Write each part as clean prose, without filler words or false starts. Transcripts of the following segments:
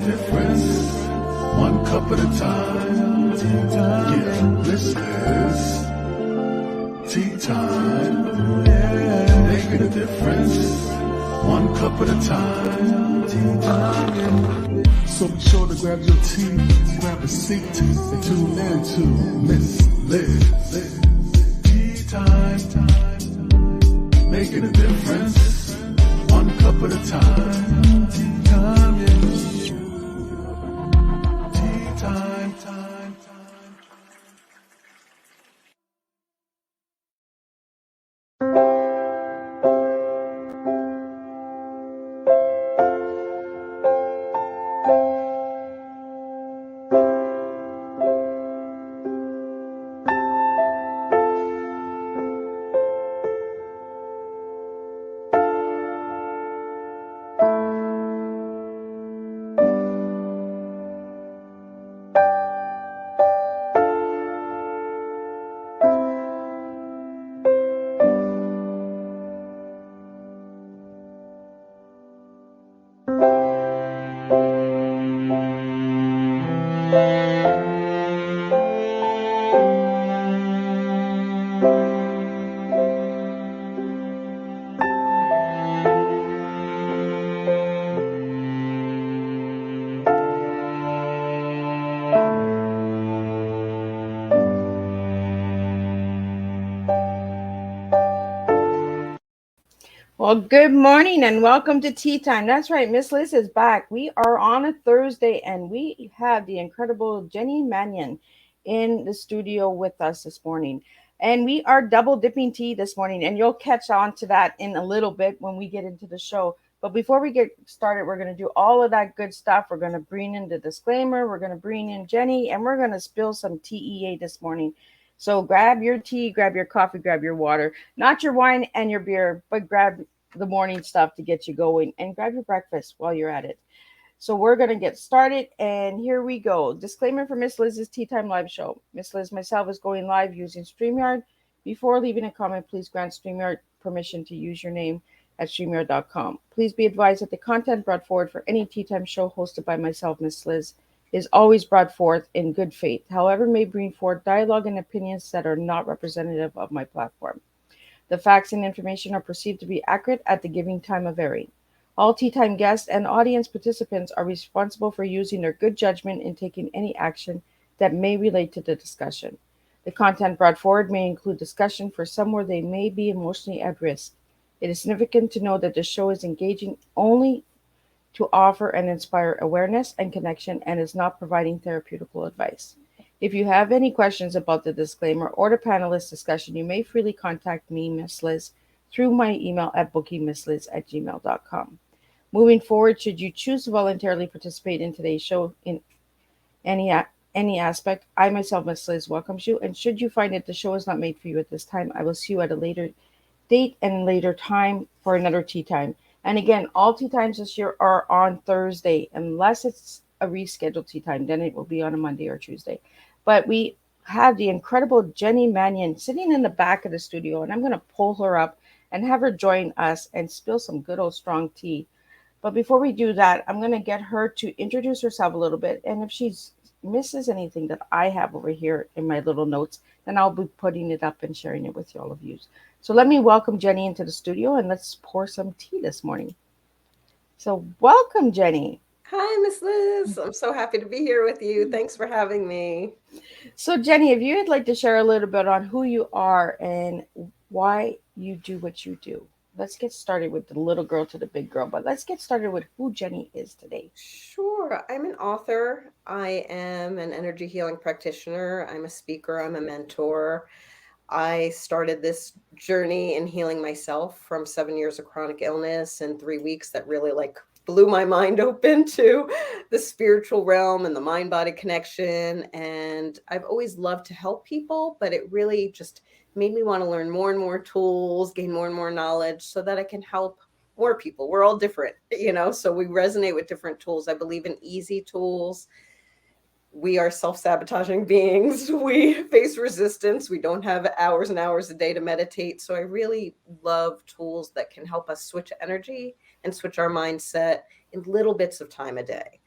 difference, one cup at a time. Yeah, this is tea time. Yeah, making a difference, one cup at a time. So be sure to grab your tea, grab a seat, and tune in to Miss Liz. Tea time, making a difference, one cup at a time. Tea time, yeah. Tea time, time. Well, good morning and welcome to Tea Time. That's right, Miss Liz is back. We are on a Thursday and we have the incredible Jenny Mannion in the studio with us this morning. And we are double dipping tea this morning, and you'll catch on to that in a little bit when we get into the show. But before we get started, we're going to do all of that good stuff. We're going to bring in the disclaimer, we're going to bring in Jenny, and we're going to spill some TEA this morning. So grab your tea, grab your coffee, grab your water, not your wine and your beer, but grab the morning stuff to get you going, and grab your breakfast while you're at it. So we're going to get started, and here we go. Disclaimer for Miss Liz's Tea Time Live show. Miss Liz myself is going live using StreamYard. Before leaving a comment, please grant StreamYard permission to use your name at StreamYard.com. Please be advised that the content brought forward for any Tea Time show hosted by myself, Miss Liz, is always brought forth in good faith. However, may bring forth dialogue and opinions that are not representative of my platform. The facts and information are perceived to be accurate at the giving time of airing. All Tea Time guests and audience participants are responsible for using their good judgment in taking any action that may relate to the discussion. The content brought forward may include discussion for some where they may be emotionally at risk. It is significant to know that the show is engaging only to offer and inspire awareness and connection and is not providing therapeutical advice. If you have any questions about the disclaimer or the panelist discussion, you may freely contact me, Miss Liz, through my email at bookingmissliz@gmail.com. Moving forward, should you choose to voluntarily participate in today's show in any any aspect, I myself, Miss Liz, welcomes you. And should you find that the show is not made for you at this time, I will see you at a later date and later time for another tea time. And again, all tea times this year are on Thursday, unless it's a rescheduled tea time, then it will be on a Monday or Tuesday. But we have the incredible Jenny Mannion sitting in the back of the studio, and I'm going to pull her up and have her join us and spill some good old strong tea. But before we do that, I'm going to get her to introduce herself a little bit. And if she misses anything that I have over here in my little notes, then I'll be putting it up and sharing it with all of you. So let me welcome Jenny into the studio, and let's pour some tea this morning. So welcome, Jenny. Hi, Miss Liz. I'm so happy to be here with you. Thanks for having me. So Jenny, if you'd like to share a little bit on who you are and why you do what you do. Let's get started with the little girl to the big girl, but let's get started with who Jenny is today. Sure. I'm an author. I am an energy healing practitioner. I'm a speaker. I'm a mentor. I started this journey in healing myself from 7 years of chronic illness in 3 weeks that really blew my mind open to the spiritual realm and the mind body connection. And I've always loved to help people, but it really just made me want to learn more and more tools, gain more and more knowledge so that I can help more people. We're all different, so we resonate with different tools. I believe in easy tools. We are self-sabotaging beings. We face resistance. We don't have hours and hours a day to meditate. So I really love tools that can help us switch energy and switch our mindset in little bits of time a day.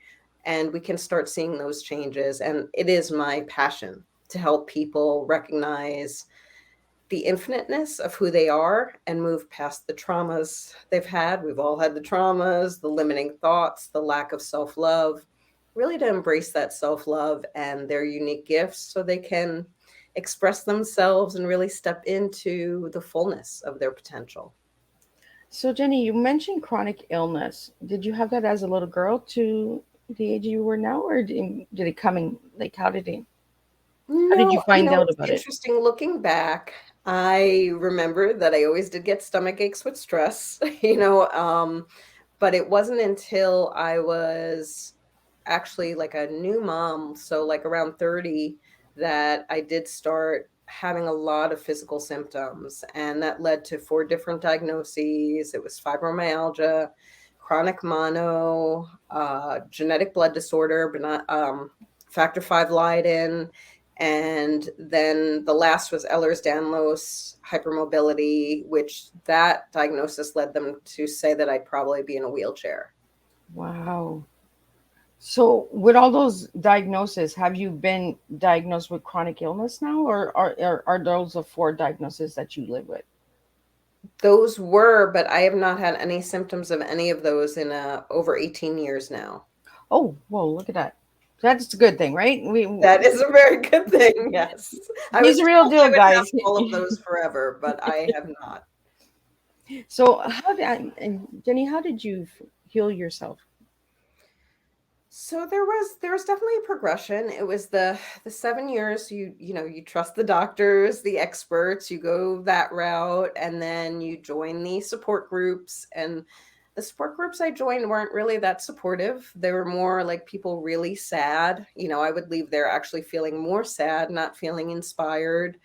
and we can start seeing those changes. And it is my passion to help people recognize the infiniteness of who they are and move past the traumas they've had. We've all had the traumas, the limiting thoughts, the lack of self love, really to embrace that self love and their unique gifts so they can express themselves and really step into the fullness of their potential. So, Jenny, you mentioned chronic illness. Did you have that as a little girl to the age you were now, or did it come in? Like, how did you No, find out it's about it? interesting looking back. I remember that I always did get stomach aches with stress, but it wasn't until I was actually like a new mom, so like around 30, that I did start having a lot of physical symptoms. And that led to 4 different diagnoses. It was fibromyalgia, chronic mono, genetic blood disorder, but not factor V Leiden. And then the last was Ehlers-Danlos hypermobility, which that diagnosis led them to say that I'd probably be in a wheelchair. Wow. So, with all those diagnoses, have you been diagnosed with chronic illness now, or are those the 4 diagnoses that you live with? Those were, but I have not had any symptoms of any of those in over 18 years now. Oh, well, look at that. That's a good thing, right? That is a very good thing. Yes. I He's was a real told I deal, would have guys. all of those forever, but I have not. So, and Jenny, how did you heal yourself? So there was definitely a progression. It was the 7 years. You trust the doctors, the experts, you go that route, and then you join the support groups. And the support groups I joined weren't really that supportive. They were more like people really sad. I would leave there actually feeling more sad, not feeling inspired.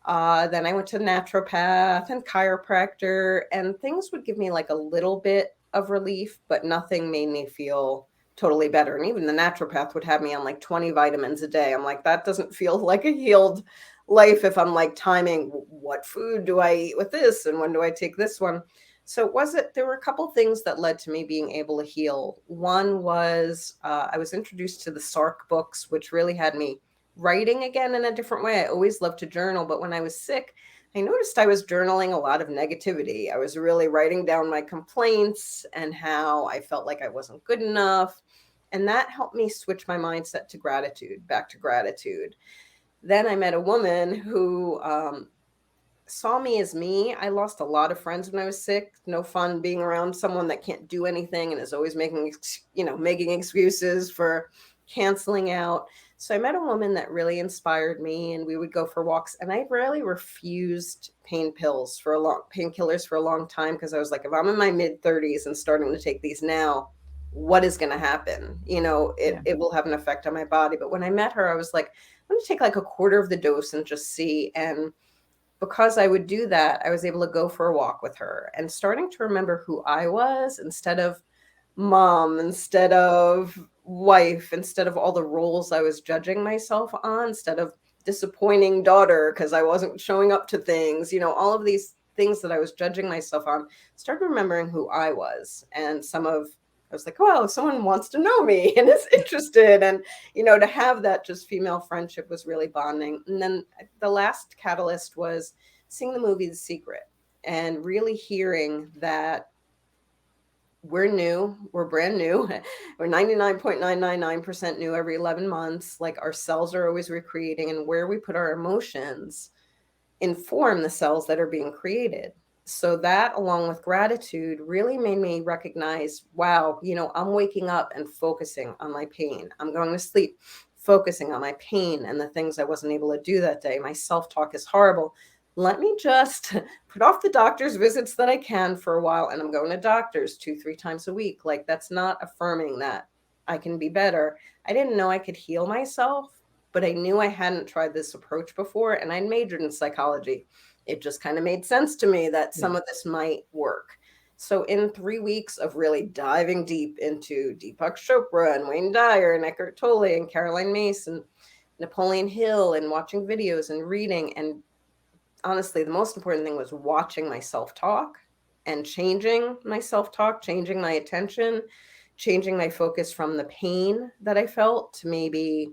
Then I went to naturopath and chiropractor, and things would give me like a little bit of relief, but nothing made me feel totally better. And even the naturopath would have me on like 20 vitamins a day. I'm like, that doesn't feel like a healed life if I'm like timing what food do I eat with this and when do I take this one. So there were a couple things that led to me being able to heal. One was I was introduced to the Sark books, which really had me writing again in a different way. I always loved to journal, but when I was sick, I noticed I was journaling a lot of negativity. I was really writing down my complaints and how I felt like I wasn't good enough. And that helped me switch my mindset to gratitude, back to gratitude. Then I met a woman who saw me as me. I lost a lot of friends when I was sick. No fun being around someone that can't do anything and is always making excuses for canceling out. So I met a woman that really inspired me, and we would go for walks. And I really refused painkillers for a long time, because I was like, if I'm in my mid 30s and starting to take these now, what is going to happen? Yeah. It will have an effect on my body. But when I met her, I was like, I'm going to take like a quarter of the dose and just see. And because I would do that, I was able to go for a walk with her and starting to remember who I was instead of mom, instead of wife, instead of all the roles I was judging myself on, instead of disappointing daughter because I wasn't showing up to things, all of these things that I was judging myself on, started remembering who I was. And I was like, oh, someone wants to know me and is interested. And, to have that just female friendship was really bonding. And then the last catalyst was seeing the movie The Secret and really hearing that we're new, we're brand new, we're 99.999% new every 11 months. Like, our cells are always recreating, and where we put our emotions inform the cells that are being created. So that, along with gratitude, really made me recognize, wow, I'm waking up and focusing on my pain. I'm going to sleep focusing on my pain and the things I wasn't able to do that day. My self-talk is horrible. Let me just put off the doctor's visits that I can for a while. And I'm going to doctors 2-3 times a week. Like, that's not affirming that I can be better. I didn't know I could heal myself, but I knew I hadn't tried this approach before, and I'd majored in psychology. It just kind of made sense to me that Yeah. some of this might work. So in 3 weeks of really diving deep into Deepak Chopra and Wayne Dyer and Eckhart Tolle and Caroline Myss and Napoleon Hill, and watching videos and reading, and honestly, the most important thing was watching my self-talk and changing my self-talk, changing my attention, changing my focus from the pain that I felt to maybe,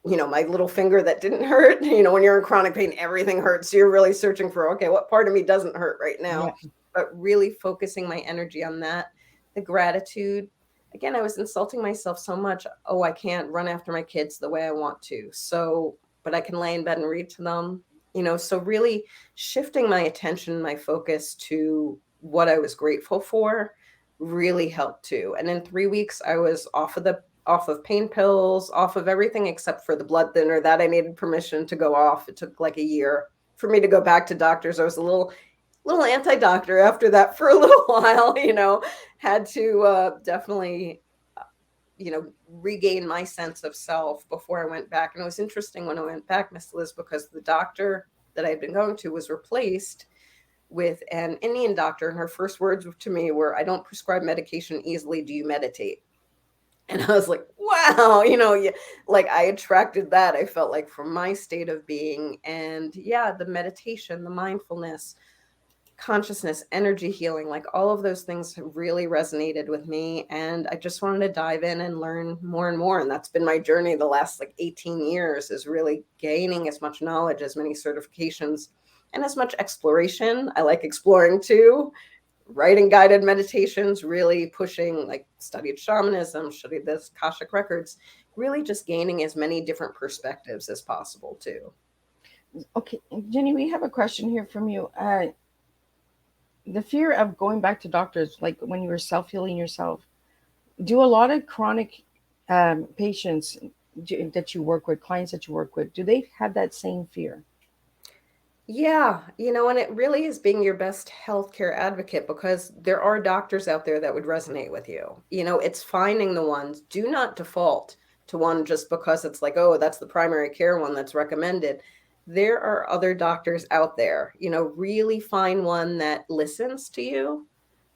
my little finger that didn't hurt. When you're in chronic pain, everything hurts. So you're really searching for, okay, what part of me doesn't hurt right now? Yeah. But really focusing my energy on that, the gratitude. Again, I was insulting myself so much. Oh, I can't run after my kids the way I want to. So, but I can lay in bed and read to them. So really shifting my attention, my focus to what I was grateful for really helped too. And in 3 weeks, I was off of pain pills, off of everything except for the blood thinner that I needed permission to go off. It took like a year for me to go back to doctors. I was a little anti-doctor after that for a little while, had to definitely, regain my sense of self before I went back. And it was interesting when I went back, Miss Liz, because the doctor that I had been going to was replaced with an Indian doctor. And her first words to me were, "I don't prescribe medication easily. Do you meditate?" And I was like, wow, like I attracted that. I felt like from my state of being. And yeah, the meditation, the mindfulness, consciousness, energy healing, like all of those things really resonated with me. And I just wanted to dive in and learn more and more. And that's been my journey the last like 18 years, is really gaining as much knowledge, as many certifications, and as much exploration. I like exploring too. Writing guided meditations, really pushing, like studied shamanism, studied the Akashic records, really just gaining as many different perspectives as possible too. Okay, Jenny, we have a question here from you. The fear of going back to doctors, like when you were self-healing yourself, do a lot of chronic patients that you work with, clients that you work with, do they have that same fear? Yeah, and it really is being your best healthcare advocate, because there are doctors out there that would resonate with you. It's finding the ones. Do not default to one just because it's like, oh, that's the primary care one that's recommended. There are other doctors out there. Really find one that listens to you,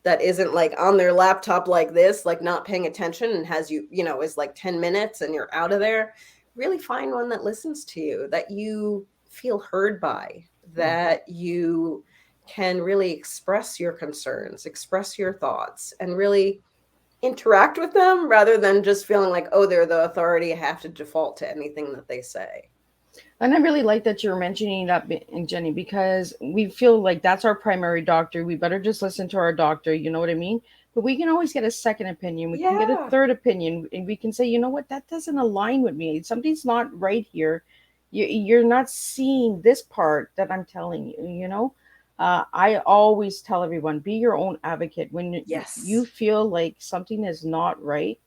that isn't like on their laptop like this, like not paying attention, and has you, is like 10 minutes and you're out of there. Really find one that listens to you, that you feel heard by, that you can really express your concerns, express your thoughts, and really interact with them, rather than just feeling like, oh, they're the authority, I have to default to anything that they say. And I really like that you're mentioning that, Jenny, because we feel like that's our primary doctor. We better just listen to our doctor. You know what I mean? But we can always get a second opinion. We can get a Yeah. third opinion, and we can say, you know what, that doesn't align with me. Something's not right here. You're not seeing this part that I'm telling you. I always tell everyone, be your own advocate. When you Yes. feel like something is not right,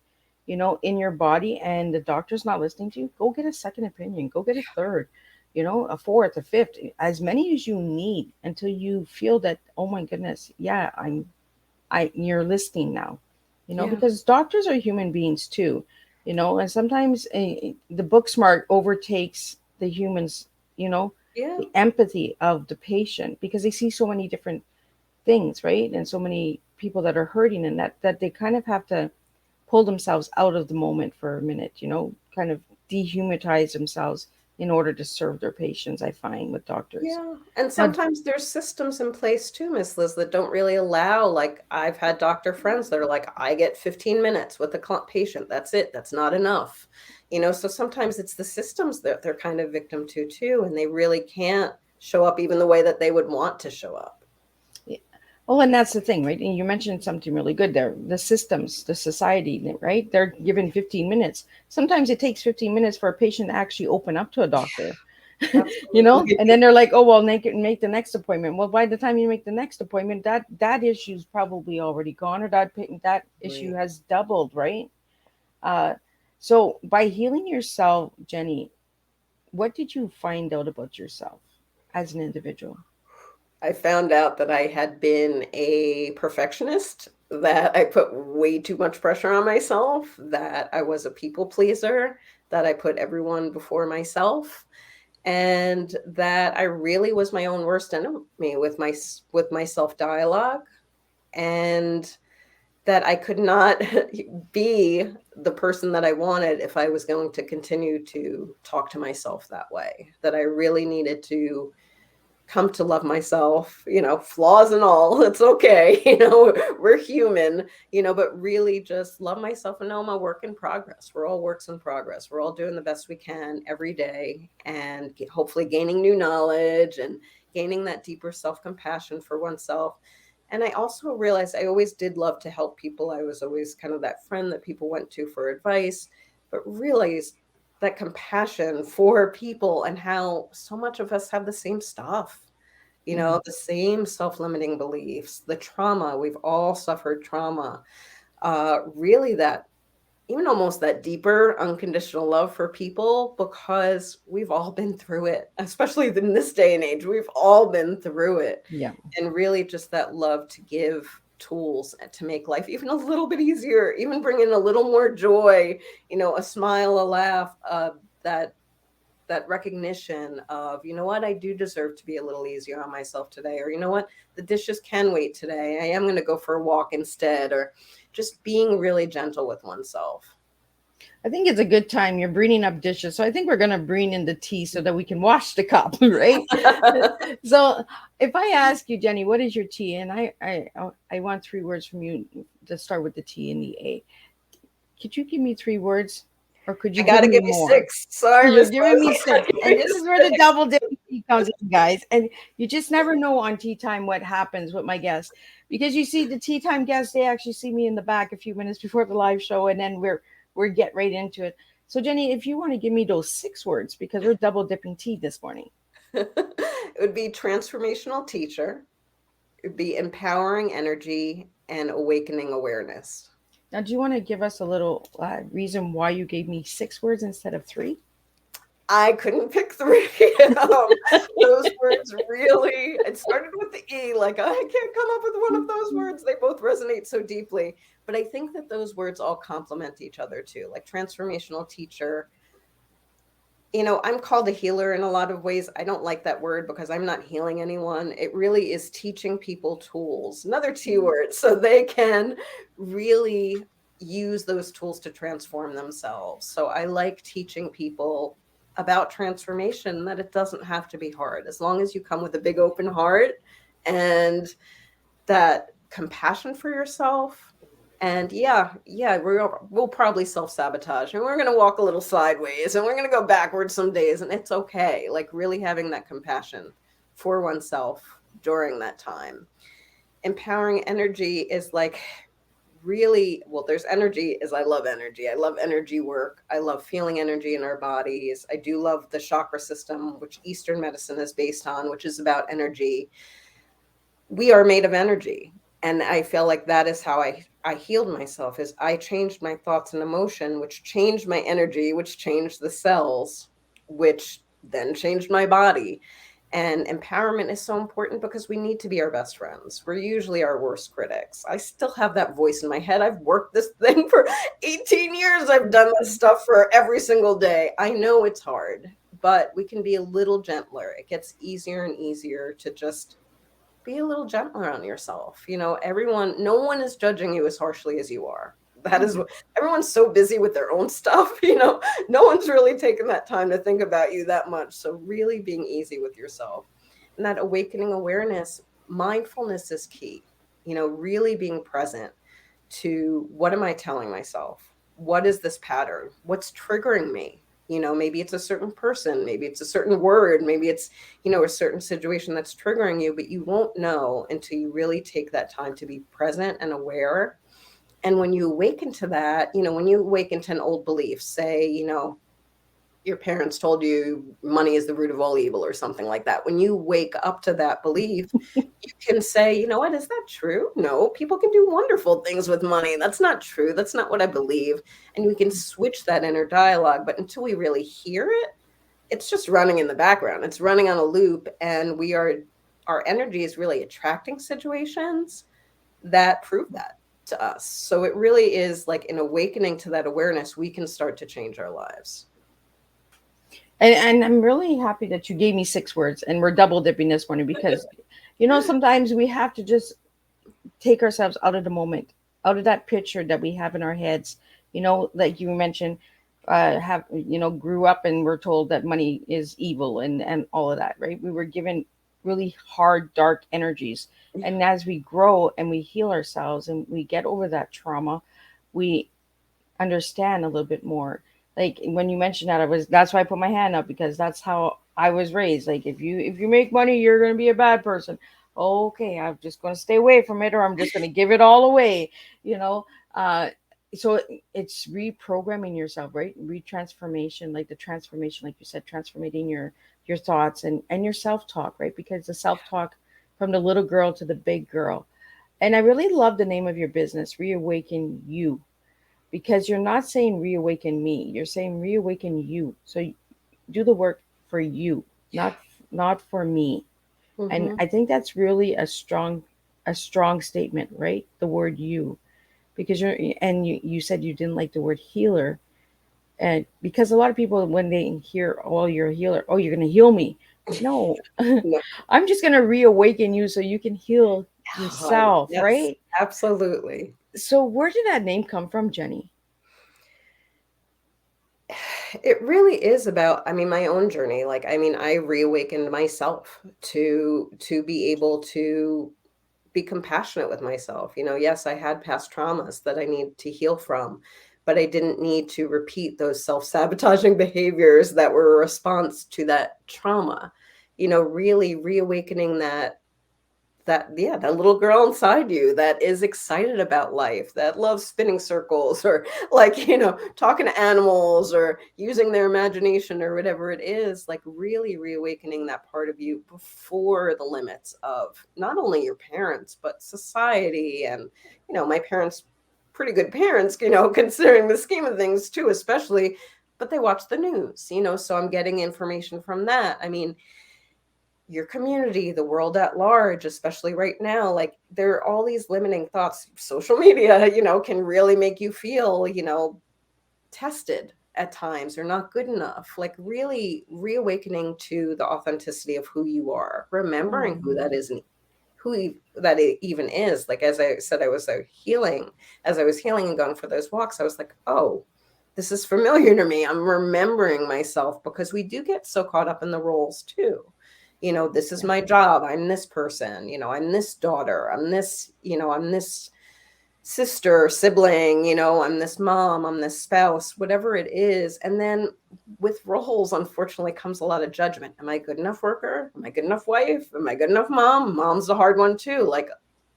in your body, and the doctor's not listening to you, go get a second opinion, go get a third, a fourth, a fifth, as many as you need, until you feel that, oh my goodness, yeah, you're listening now, Yeah. because doctors are human beings too, and sometimes the book smart overtakes the humans, Yeah. the empathy of the patient, because they see so many different things, right? And so many people that are hurting, and that they kind of have to pull themselves out of the moment for a minute, kind of dehumanize themselves in order to serve their patients, I find, with doctors. Yeah. And Now, sometimes there's systems in place too, Miss Liz, that don't really allow, like I've had doctor friends that are like, I get 15 minutes with the patient. That's it. That's not enough. So sometimes it's the systems that they're kind of victim to too, and they really can't show up even the way that they would want to show up. well, and that's the thing, right? And you mentioned something really good there. The systems, the society, right? They're given 15 minutes. Sometimes it takes 15 minutes for a patient to actually open up to a doctor, Absolutely. and then they're like, oh, well, make the next appointment. Well, by the time you make the next appointment, that issue's probably already gone, or that issue Right. has doubled, right? Uh, so by healing yourself, Jenny, what did you find out about yourself as an individual? I found out that I had been a perfectionist, that I put way too much pressure on myself, that I was a people pleaser, that I put everyone before myself, and that I really was my own worst enemy with my self dialogue, and that I could not be the person that I wanted if I was going to continue to talk to myself that way. That I really needed to come to love myself, flaws and all. It's okay. We're human, but really just love myself and know I'm a work in progress. We're all works in progress. We're all doing the best we can every day and hopefully gaining new knowledge and gaining that deeper self-compassion for oneself. And I also realized I always did love to help people. I was always kind of that friend that people went to for advice, but realized that compassion for people and how so much of us have the same stuff, the same self-limiting beliefs, the trauma. We've all suffered trauma. Really that even almost that deeper unconditional love for people, because we've all been through it, especially in this day and age. We've all been through it. Yeah. And really just that love to give tools to make life even a little bit easier, even bring in a little more joy, a smile, a laugh, that recognition of, what, I do deserve to be a little easier on myself today, or what, the dishes can wait today. I am going to go for a walk instead, or just being really gentle with oneself. I think it's a good time. You're bringing up dishes. So I think we're going to bring in the tea so that we can wash the cup, right? So if I ask you, Jenny, what is your tea? And I want 3 words from you to start with the T and the A. Could you give me 3 words? Or could you give me more? 6. Sorry, You're giving me 6. And this is where the double dipping tea comes in, guys. And you just never know on Tea Time what happens with my guests. Because you see, the Tea Time guests, they actually see me in the back a few minutes before the live show, and then we're get right into it. So, Jenny, if you want to give me those 6 words, because we're double dipping tea this morning. It would be transformational teacher. It would be empowering energy and awakening awareness. Now, do you want to give us a little reason why you gave me 6 words instead of 3? I couldn't pick 3. Those words really, it started with the E, like I can't come up with one of those words. They both resonate so deeply. But I think that those words all complement each other too, like transformational teacher. I'm called a healer in a lot of ways. I don't like that word because I'm not healing anyone. It really is teaching people tools, another T word, so they can really use those tools to transform themselves. So I like teaching people about transformation, that it doesn't have to be hard. As long as you come with a big open heart and that compassion for yourself. And we'll probably self-sabotage, and we're going to walk a little sideways, and we're going to go backwards some days, and it's okay. Like really having that compassion for oneself during that time. Empowering energy is like really, well, there's energy is I love energy. I love energy work. I love feeling energy in our bodies. I do love the chakra system, which Eastern medicine is based on, which is about energy. We are made of energy. And I feel like that is how I healed myself, is I changed my thoughts and emotion, which changed my energy, which changed the cells, which then changed my body. And empowerment is so important because we need to be our best friends. We're usually our worst critics. I still have that voice in my head. I've worked this thing for 18 years. I've done this stuff for every single day. I know it's hard, but we can be a little gentler. It gets easier and easier to just be a little gentler on yourself. No one is judging you as harshly as you are. That is what everyone's so busy with their own stuff. No one's really taking that time to think about you that much. So really being easy with yourself, and that awakening awareness, mindfulness is key. Really being present to, what am I telling myself? What is this pattern? What's triggering me? Maybe it's a certain person, maybe it's a certain word, maybe it's, a certain situation that's triggering you, but you won't know until you really take that time to be present and aware. And when you awaken to that, when you awaken to an old belief, say, your parents told you money is the root of all evil or something like that. When you wake up to that belief, you can say, what, is that true? No, people can do wonderful things with money. That's not true. That's not what I believe. And we can switch that inner dialogue. But until we really hear it, it's just running in the background. It's running on a loop. And our energy is really attracting situations that prove that to us. So it really is like an awakening to that awareness. We can start to change our lives. And I'm really happy that you gave me 6 words, and we're double dipping this morning because, sometimes we have to just take ourselves out of the moment, out of that picture that we have in our heads. Like you mentioned, grew up and we're told that money is evil and all of that, right? We were given really hard, dark energies. Yeah. And as we grow and we heal ourselves and we get over that trauma, we understand a little bit more. Like when you mentioned that, I was that's why I put my hand up, because that's how I was raised. Like if you make money, you're gonna be a bad person. Okay, I'm just gonna stay away from it, or I'm just gonna give it all away. You know, uh, so it's reprogramming yourself, right? Retransformation, like the transformation, like you said, transforming your thoughts and your self talk, right? Because the self talk from the little girl to the big girl. And I really love the name of your business, Reawaken You, because you're not saying reawaken me, you're saying reawaken you. So do the work for you, Yeah. not for me. And Hmm. I think that's really a strong statement, right? The word you, because you said you didn't like the word healer. And because a lot of people, when they hear, oh, you're a healer, oh, you're going to heal me. No. No. I'm just going to reawaken you so you can heal yourself, Yes, right? absolutely. So where did that name come from, Jenny? It really is about, I mean, my own journey. Like, I mean, I reawakened myself to be able to be compassionate with myself. Yes, I had past traumas that I need to heal from, but I didn't need to repeat those self-sabotaging behaviors that were a response to that trauma. Really reawakening that little girl inside you that is excited about life, that loves spinning circles, or like, talking to animals, or using their imagination, or whatever it is, like really reawakening that part of you before the limits of not only your parents but society. And my parents, pretty good parents, considering the scheme of things too, especially, but they watch the news, so I'm getting information from that. I mean, your community, the world at large, especially right now, like there are all these limiting thoughts. Social media, can really make you feel, tested at times, or not good enough. Like really reawakening to the authenticity of who you are, remembering who that Mm. is, and that it even is. Like, as I said, as I was healing and going for those walks, I was like, oh, this is familiar to me. I'm remembering myself, because we do get so caught up in the roles too. This is Yeah. my job. I'm this person, I'm this daughter. I'm this sister, sibling, I'm this mom, I'm this spouse, whatever it is. And then with roles, unfortunately, comes a lot of judgment. Am I good enough worker? Am I good enough wife? Am I good enough mom? Mom's the hard one too. Like,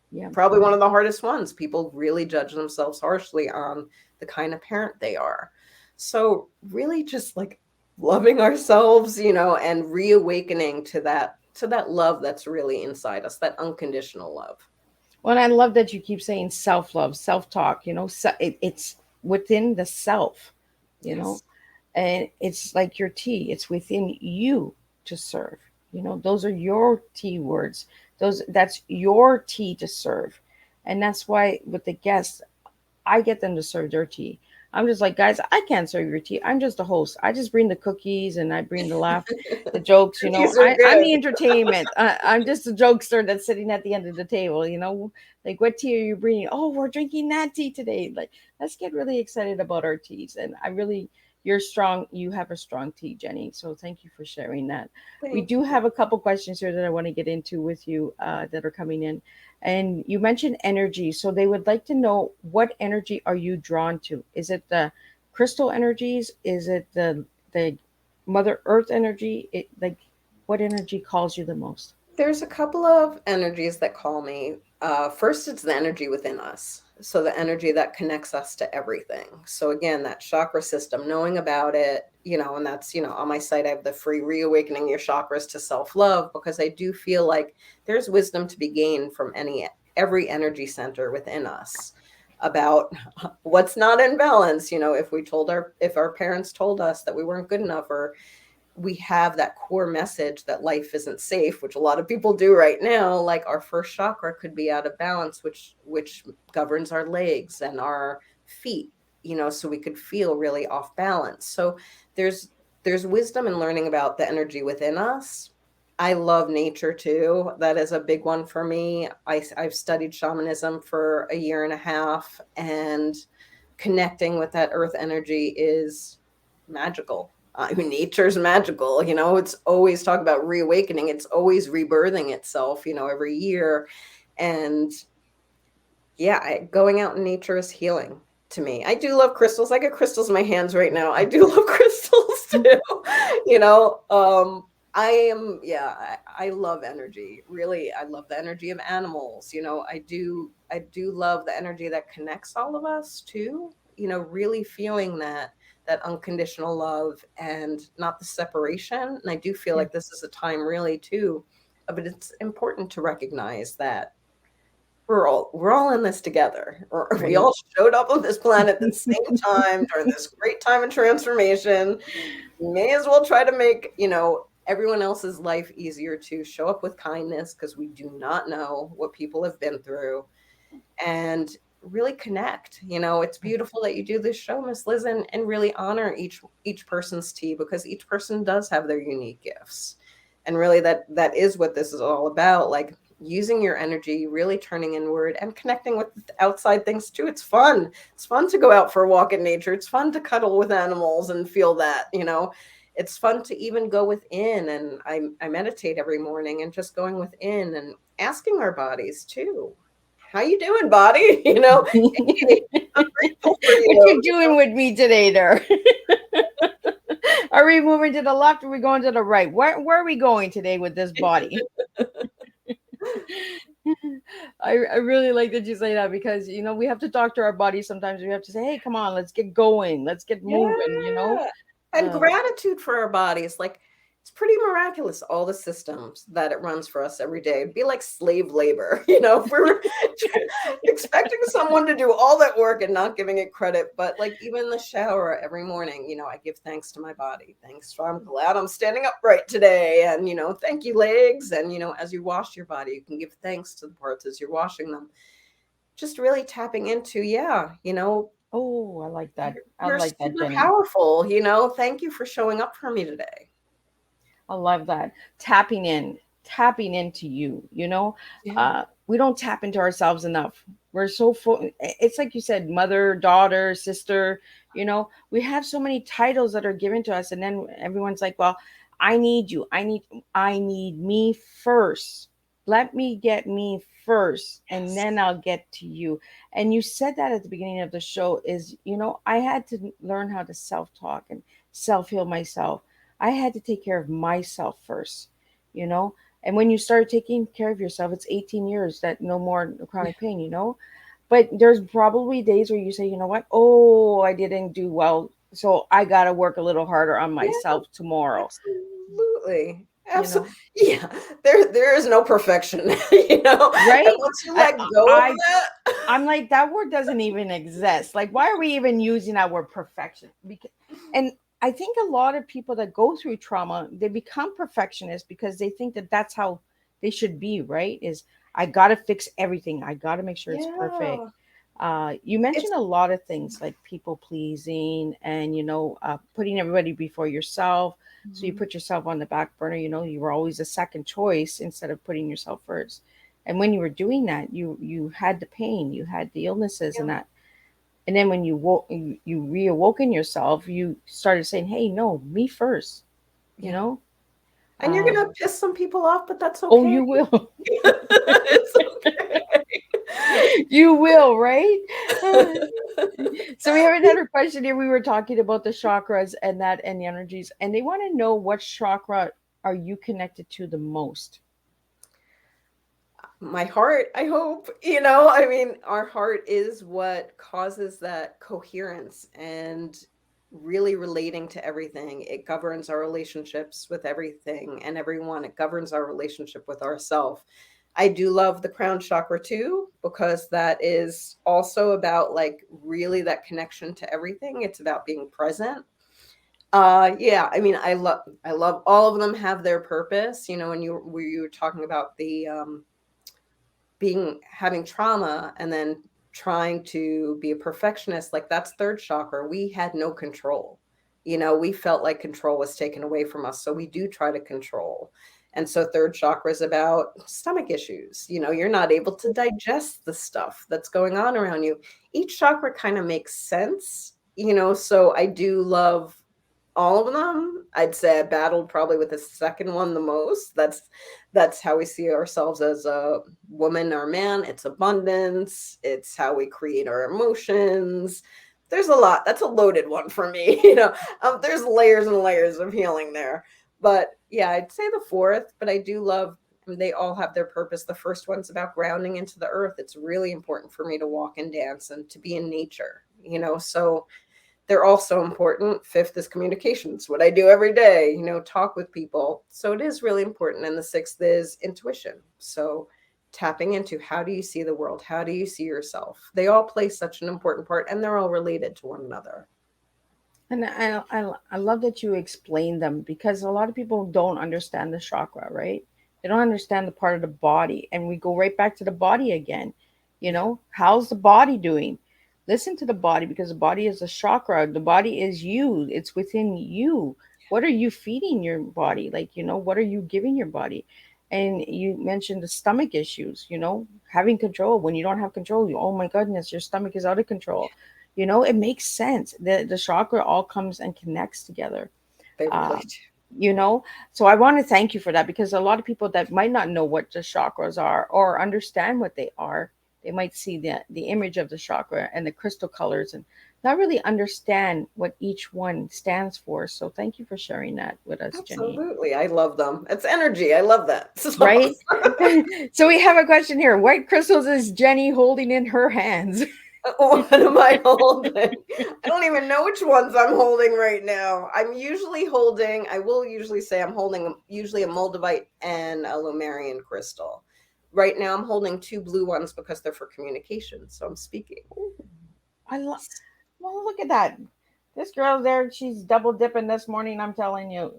Yeah. probably one of the hardest ones. People really judge themselves harshly on the kind of parent they are. So really just like loving ourselves, and reawakening to that love that's really inside us, that unconditional love. Well, and I love that you keep saying self love, self talk. It's within the self. You know, Yes. and it's like your tea. It's within you to serve. Those are your tea words. That's your tea to serve, and that's why with the guests, I get them to serve their tea. I'm just like, guys, I can't serve your tea. I'm just a host. I just bring the cookies and I bring the laugh, the jokes. Cookies are I'm good. the entertainment. I'm just a jokester that's sitting at the end of the table. Like, what tea are you bringing? Oh, we're drinking that tea today. Like, let's get really excited about our teas. And you're strong. You have a strong tea, Jenny. So thank you for sharing that. We Thank do you. have a couple questions here that I want to get into with you that are coming in. And you mentioned energy. So they would like to know, what energy are you drawn to? Is it the crystal energies? Is it the Mother Earth energy? Like, what energy calls you the most? There's a couple of energies that call me. First, it's the energy within us. So, the energy that connects us to everything. So, again, that chakra system, knowing about it, and that's, on my site, I have the free Reawakening Your Chakras to Self Love, because I do feel like there's wisdom to be gained from every energy center within us about what's not in balance. If our parents told us that we weren't good enough, or we have that core message that life isn't safe, which a lot of people do right now, like our first chakra could be out of balance, which governs our legs and our feet, so we could feel really off balance. So there's there's wisdom in learning about the energy within us. I love nature too. That is a big one for me. I've studied shamanism for a year and a half, and connecting with that earth energy is magical. I mean, nature's magical, it's always talk about reawakening. It's always rebirthing itself, every year. And yeah, going out in nature is healing to me. I do love crystals. I got crystals in my hands right now. I do love crystals too. you know, um, yeah, I love energy. Really, I love the energy of animals. I do love the energy that connects all of us too. Really feeling that unconditional love and not the separation. And I do feel Yeah. like this is a time really too, but it's important to recognize that we're all in this together. We Right. all showed up on this planet at the same time during this great time of transformation. May as well try to make, everyone else's life easier to show up with kindness because we do not know what people have been through and really connect. It's beautiful that you do this show, Miss Liz, and really honor each person's tea because each person does have their unique gifts. And really that is what this is all about. Like using your energy, really turning inward and connecting with outside things too. It's fun. It's fun to go out for a walk in nature. It's fun to cuddle with animals and feel that. It's fun to even go within. And I meditate every morning and just going within and asking our bodies too. How you doing, body? Hey, I'm grateful for What you. you doing with me today there? Are we moving to the left or are we going to the right? Where are we going today with this body? I really like that you say that because we have to talk to our body sometimes. We have to say, hey, come on, let's get going, let's get moving. Yeah. And Uh, gratitude for our bodies. Like, it's pretty miraculous, all the systems that it runs for us every day. It'd be like slave labor, if we were expecting someone to do all that work and not giving it credit. But like even in the shower every morning, I give thanks to my body. Thanks. I'm glad I'm standing upright today. And, thank you, legs. And, as you wash your body, you can give thanks to the parts as you're washing them. Just really tapping into, yeah, oh, I like that. I you're like that, super Jenny. powerful, Thank you for showing up for me today. I love that. Tapping into you. Yeah. We don't tap into ourselves enough. We're so full. It's like you said, mother, daughter, sister. We have so many titles that are given to us, and then everyone's like, "Well, I need you. I need me first. Let me get me first, and Yes. then I'll get to you." And you said that at the beginning of the show. I had to learn how to self talk and self heal myself. I had to take care of myself first, you know? And when you start taking care of yourself, it's 18 years that no more Yeah. chronic pain. But there's probably days where you say, you know what? Oh, I didn't do well. So I got to work a little harder on Yeah, myself tomorrow, absolutely. you Absolutely. know? Yeah. There is no perfection, And Right? once you I, let go of I, that, I'm like, that word doesn't even exist. Like, why are we even using that word perfection? And I think a lot of people that go through trauma, they become perfectionists because they think that that's how they should be, right? Is I got to fix everything. I got to make sure it's perfect. yeah. You It's mentioned a lot of things like people pleasing and, putting everybody before yourself. So you Mhm. put yourself on the back burner, you were always a second choice instead of putting yourself first. And when you were doing that, you had the pain, you had the illnesses Yeah. and that. And then when you reawoken yourself, you started saying, hey, no, me first, you Yeah. know And you're um, gonna piss some people off, but that's oh, okay. you will. It's okay. You will, right? So we have another question here. We were talking about the chakras and the energies, and they want to know, what chakra are you connected to the most? My heart, I hope. I mean, our heart is what causes that coherence and really relating to everything. It governs our relationships with everything and everyone. It governs our relationship with ourselves. I do love the crown chakra too, because that is also about like really that connection to everything. It's about being present. Yeah, I mean, I love all of them have their purpose. When you were talking about the having trauma and then trying to be a perfectionist, like that's third chakra. We had no control. We felt like control was taken away from us, so we do try to control. And so third chakra is about stomach issues. You're not able to digest the stuff that's going on around you. Each chakra kind of makes sense. So I do love All of them. I'd say I battled probably with the second one the most. That's how we see ourselves as a woman or man. It's abundance. It's how we create our emotions. There's a lot. That's a loaded one for me. There's layers and layers of healing there. But yeah, I'd say the fourth. But I do love. They all have their purpose. The first one's about grounding into the earth. It's really important for me to walk and dance and to be in nature. So they're also important. Fifth is communications, what I do every day, talk with people. So it is really important. And the sixth is intuition. So tapping into, how do you see the world? How do you see yourself? They all play such an important part, and they're all related to one another. And I love that you explained them, because a lot of people don't understand the chakra, right? They don't understand the part of the body. And we go right back to the body again. Yeah, How's the body doing? Listen to the body, because the body is a chakra. The body is you, it's within you. What are you feeding your body? Like, what are you giving your body? And you mentioned the stomach issues, having control. When you don't have control, oh my goodness, your stomach is out of control. It makes sense. The chakra all comes and connects together. they really Um, do. you know, so I want to thank you for that, because a lot of people that might not know what the chakras are or understand what they are, they might see the image of the chakra and the crystal colors and not really understand what each one stands for. So thank you for sharing that with us, Jenny. Absolutely. I love them. It's energy. I love that. So, Right? So we have a question here. What crystals is Jenny holding in her hands? what am I holding? I don't even know which ones I'm holding right now. I will usually say I'm holding usually a moldavite and a Lumerian crystal. Right now I'm holding two blue ones because they're for communication. So I'm speaking. I love. Well, look at that. This girl there, she's double dipping this morning. I'm telling you.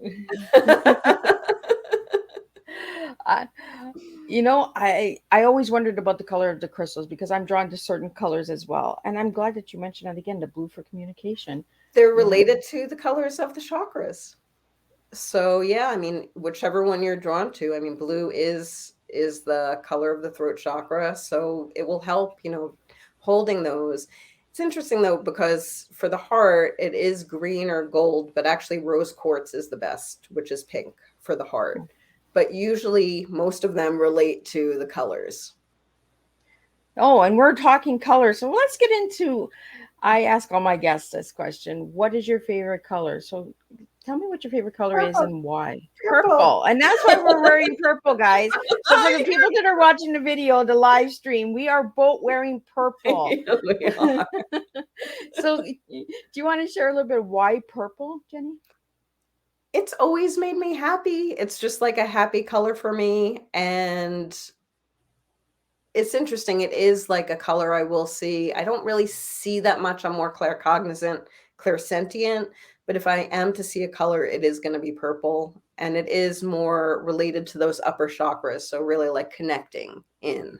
I, I always wondered about the color of the crystals, because I'm drawn to certain colors as well. And I'm glad that you mentioned that again, the blue for communication. They're You know, related to the colors of the chakras. So yeah, I mean, whichever one you're drawn to. I mean, blue is the color of the throat chakra, so it will help, holding those. It's interesting though, because for the heart, it is green or gold, but actually rose quartz is the best, which is pink for the heart. But usually most of them relate to the colors. oh, and we're talking colors. So let's get into. I ask all my guests this question: what is your favorite color? So tell me what your favorite color is Purple, and why. purple. Purple. And that's why we're wearing purple, guys. So for the people that are watching the video, the live stream, we are both wearing purple. We are. So do you want to share a little bit why purple, Jenny? It's always made me happy. It's just like a happy color for me. And it's interesting. It is like a color I will see. I don't really see that much. I'm more claircognizant, clairsentient. But if I am to see a color, it is going to be purple. And it is more related to those upper chakras. So really like connecting in.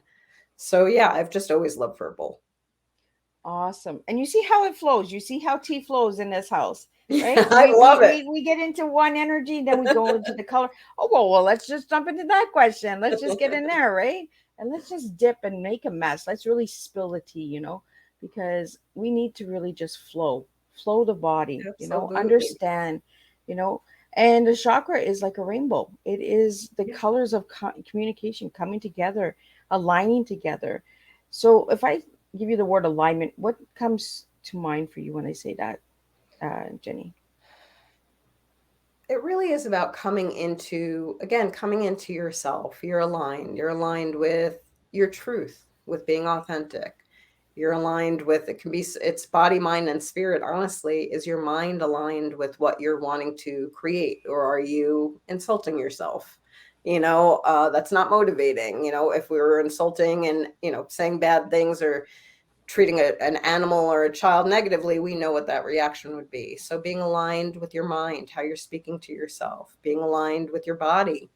So yeah, I've just always loved purple. Awesome. And you see how it flows. You see how tea flows in this house, Yeah, right? I love it. We get into one energy, then we go into the color. Oh, well, let's just jump into that question. Let's just get in there, right? And let's just dip and make a mess. Let's really spill the tea, because we need to really just flow the body, Absolutely. understand, you know. And the chakra is like a rainbow. It is the Yeah. colors of communication coming together, aligning together. So if I give you the word alignment, what comes to mind for you when I say that, Jenny? It really is about coming into yourself. You're aligned. You're aligned with your truth, with being authentic. You're aligned with, it's body, mind, and spirit. Honestly, is your mind aligned with what you're wanting to create, or are you insulting yourself? That's not motivating. If we were insulting and, saying bad things or treating an animal or a child negatively, we know what that reaction would be. So being aligned with your mind, how you're speaking to yourself, being aligned with your body.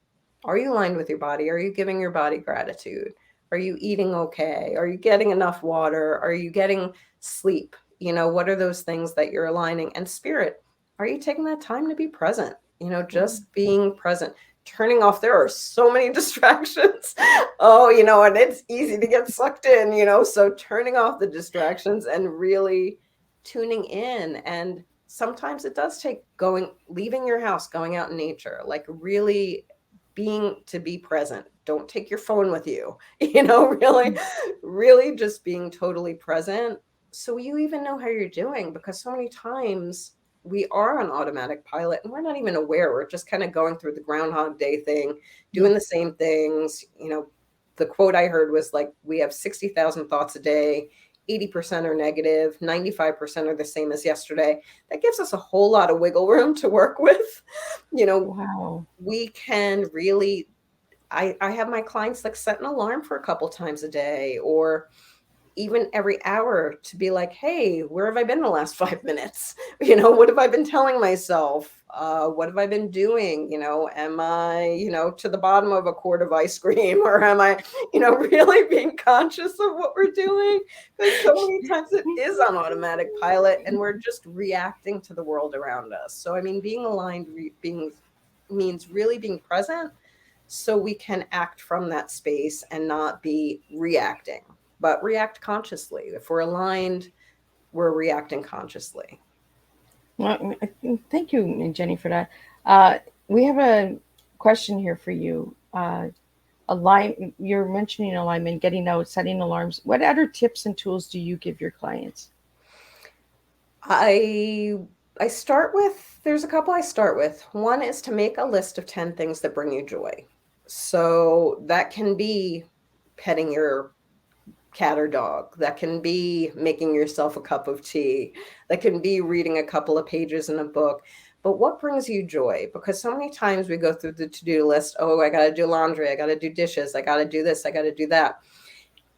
Are you aligned with your body? Are you giving your body gratitude? Are you eating okay? Are you getting enough water? Are you getting sleep? What are those things that you're aligning? And spirit, are you taking that time to be present? Just being present, turning off. There are so many distractions. Oh, and it's easy to get sucked in. So turning off the distractions and really tuning in. And sometimes it does take leaving your house, going out in nature, like really be present. Don't take your phone with you, really, really just being totally present. So you even know how you're doing, because so many times we are on automatic pilot and we're not even aware. We're just kind of going through the Groundhog Day thing, doing the same things. The quote I heard was like, we have 60,000 thoughts a day. 80% are negative, 95% are the same as yesterday. That gives us a whole lot of wiggle room to work with. Wow. We can really, I have my clients like set an alarm for a couple times a day, or even every hour, to be like, hey, where have I been the last 5 minutes? What have I been telling myself? What have I been doing? Am I, to the bottom of a quart of ice cream, or am I, really being conscious of what we're doing? Because so many times it is on automatic pilot and we're just reacting to the world around us. So, I mean, being aligned means really being present, so we can act from that space and not be reacting, but react consciously. If we're aligned, we're reacting consciously. Well, thank you, Jenny, for that. We have a question here for you. You're mentioning alignment, getting out, setting alarms. What other tips and tools do you give your clients? I start with, there's a couple I start with. One is to make a list of 10 things that bring you joy. So that can be petting your cat or dog. That can be making yourself a cup of tea. That can be reading a couple of pages in a book. But what brings you joy? Because so many times we go through the to-do list. Oh, I got to do laundry. I got to do dishes. I got to do this. I got to do that.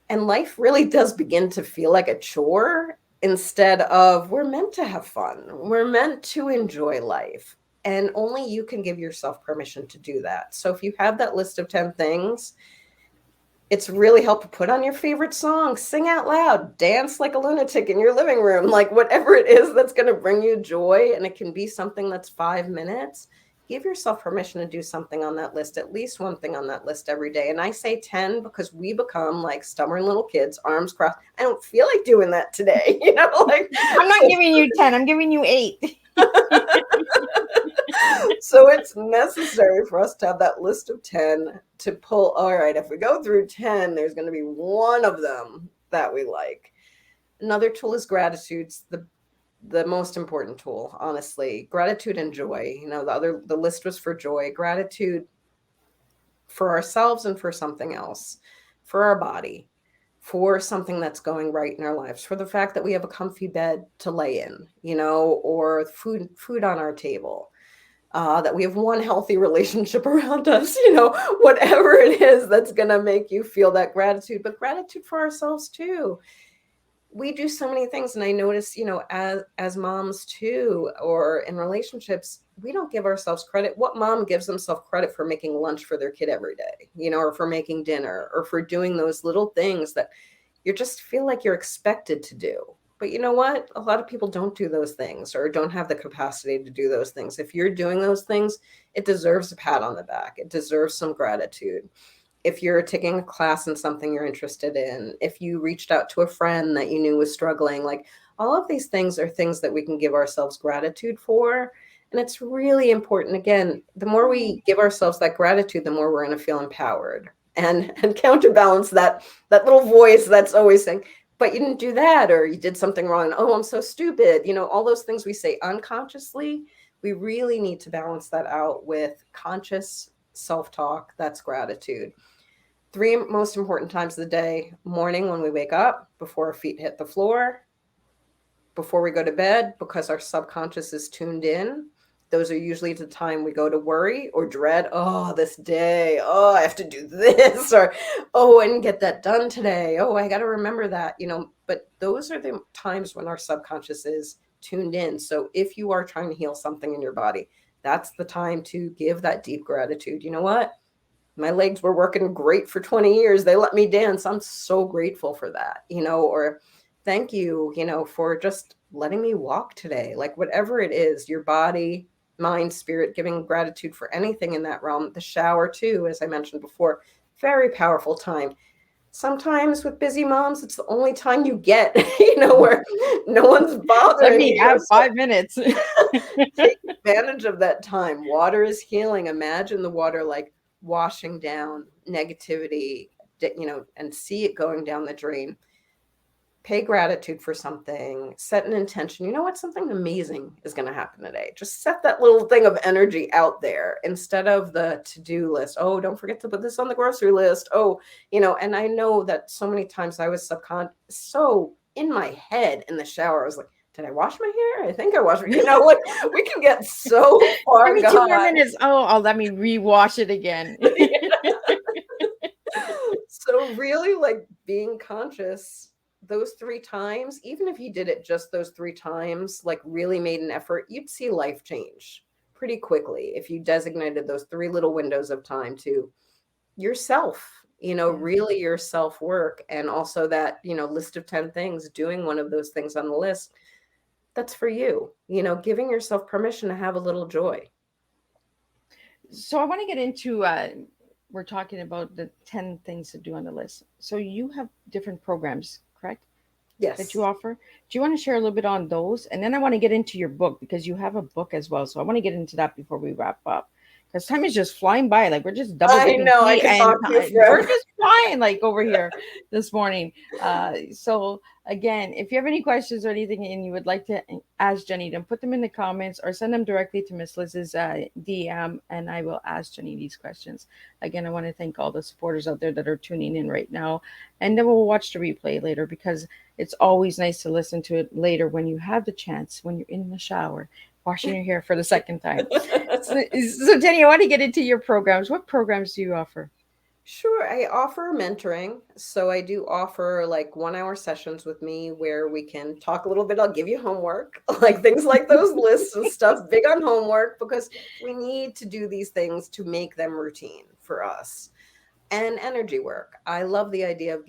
And life really does begin to feel like a chore, instead of, we're meant to have fun. We're meant to enjoy life. And only you can give yourself permission to do that. So if you have that list of 10 things, it's really helpful. Put on your favorite song, sing out loud, dance like a lunatic in your living room, like whatever it is that's going to bring you joy. And it can be something that's 5 minutes. Give yourself permission to do something on that list, at least one thing on that list every day. And I say 10 because we become like stubborn little kids, arms crossed. I don't feel like doing that today. Like, I'm not giving you 10, I'm giving you 8. so it's necessary for us to have that list of 10 to pull. All right, if we go through 10, there's going to be one of them that we like. Another tool is gratitude. The most important tool, honestly. Gratitude and joy. The list was for joy. Gratitude for ourselves and for something else, for our body, for something that's going right in our lives, for the fact that we have a comfy bed to lay in, or food on our table, that we have one healthy relationship around us, whatever it is that's going to make you feel that gratitude, but gratitude for ourselves too. We do so many things. And I notice, as moms too, or in relationships, we don't give ourselves credit. What mom gives themselves credit for making lunch for their kid every day, or for making dinner, or for doing those little things that you just feel like you're expected to do? But you know what? A lot of people don't do those things, or don't have the capacity to do those things. If you're doing those things, it deserves a pat on the back. It deserves some gratitude. If you're taking a class in something you're interested in, if you reached out to a friend that you knew was struggling, like, all of these things are things that we can give ourselves gratitude for. And it's really important. Again, the more we give ourselves that gratitude, the more we're going to feel empowered, and counterbalance that little voice that's always saying, but you didn't do that, or you did something wrong. Oh, I'm so stupid. All those things we say unconsciously. We really need to balance that out with conscious self-talk. That's gratitude. 3 most important times of the day: morning, when we wake up, before our feet hit the floor, before we go to bed, because our subconscious is tuned in. Those are usually the time we go to worry or dread. Oh, this day. Oh, I have to do this, or, oh, I didn't get that done today. Oh, I got to remember that, but those are the times when our subconscious is tuned in. So if you are trying to heal something in your body, that's the time to give that deep gratitude. You know what? My legs were working great for 20 years. They let me dance. I'm so grateful for that, or thank you, for just letting me walk today. Like, whatever it is, your body, mind, spirit, giving gratitude for anything in that realm. The shower too, as I mentioned before, very powerful time. Sometimes with busy moms, it's the only time you get, where no one's Let bothering me you. have So 5 minutes. take advantage of that time. Water is healing. Imagine the water like washing down negativity, and see it going down the drain. Pay gratitude for something, set an intention. You know what? Something amazing is going to happen today. Just set that little thing of energy out there instead of the to-do list. Oh, don't forget to put this on the grocery list. Oh, and I know that so many times I was so in my head in the shower. I was like, did I wash my hair? I think I washed, like we can get so Give far me 2 more gone. minutes. Oh, let me rewash it again. So really like being conscious those 3 times, even if you did it just those 3 times, like really made an effort, you'd see life change pretty quickly if you designated those 3 little windows of time to yourself, Yeah. really your self work. And also that, list of 10 things, doing one of those things on the list that's for you, giving yourself permission to have a little joy. So I want to get into we're talking about the 10 things to do on the list. So you have different programs, correct? That you Yes. offer. Do you want to share a little bit on those? And then I want to get into your book because you have a book as well. So I want to get into that before we wrap up. Because time is just flying by. Like we're just double I dipping know, I tea could and talk to you we're forever. just flying like over here this morning. So again, if you have any questions or anything and you would like to ask Jenny, then put them in the comments or send them directly to Miss Liz's DM and I will ask Jenny these questions. Again, I want to thank all the supporters out there that are tuning in right now. And then we'll watch the replay later because it's always nice to listen to it later when you have the chance, when you're in the shower, washing your hair for the second time. So Jenny, I want to get into your programs. What programs do you offer? Sure, I offer mentoring. So I do offer like 1 hour sessions with me where we can talk a little bit. I'll give you homework, like things like those lists and stuff, big on homework, because we need to do these things to make them routine for us. And energy work. I love the idea of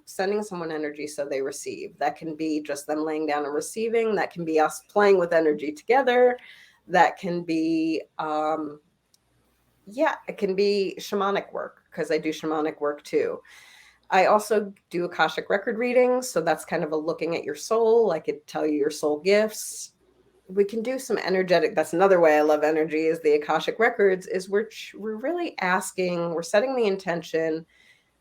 sending someone energy so they receive. That can be just them laying down and receiving. That can be us playing with energy together. That can be, yeah, it can be shamanic work because I do shamanic work too. I also do Akashic record readings. So that's kind of a looking at your soul. I could tell you your soul gifts. We can do some energetic. That's another way I love energy is the Akashic records is we're really asking, we're setting the intention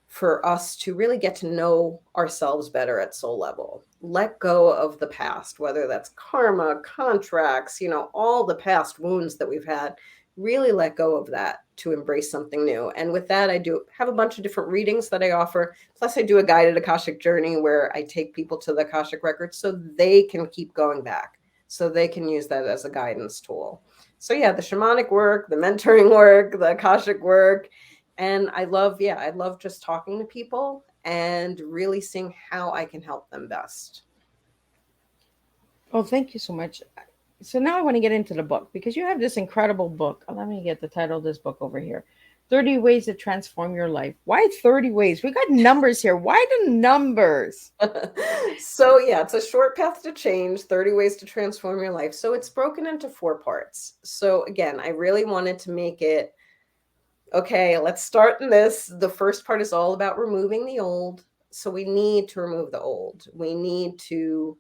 for us to really get to know ourselves better at soul level. Let go of the past, whether that's karma, contracts, all the past wounds that we've had. Really let go of that to embrace something new. And with that, I do have a bunch of different readings that I offer. Plus, I do a guided Akashic journey where I take people to the Akashic records so they can keep going back, so they can use that as a guidance tool. So, yeah, the shamanic work, the mentoring work, the Akashic work, and I love just talking to people and really seeing how I can help them best. Oh, thank you so much. So now I want to get into the book because you have this incredible book. Let me get the title of this book over here. 30 Ways to Transform Your Life. Why 30 ways? We got numbers here. Why the numbers? So, yeah, it's a short path to change, 30 ways to transform your life. So, it's broken into 4 parts. So, again, I really wanted to make it okay, let's start in this. The first part is all about removing the old. So we need to remove the old. We need to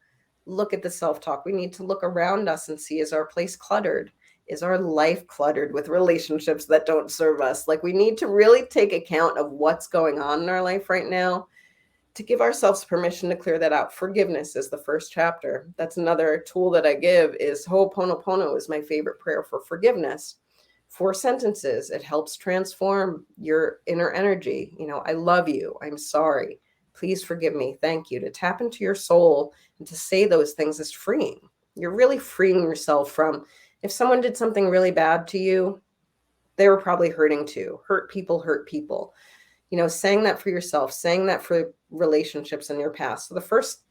look at the self talk. We need to look around us and see, is our place cluttered? Is our life cluttered with relationships that don't serve us? Like we need to really take account of what's going on in our life right now to give ourselves permission to clear that out. Forgiveness is the first chapter. That's another tool that I give is Ho'oponopono is my favorite prayer for forgiveness. 4 sentences. It helps transform your inner energy. I love you. I'm sorry. Please forgive me. Thank you. To tap into your soul and to say those things is freeing. You're really freeing yourself from if someone did something really bad to you, they were probably hurting too. Hurt people hurt people. Saying that for yourself, saying that for relationships in your past. So the first,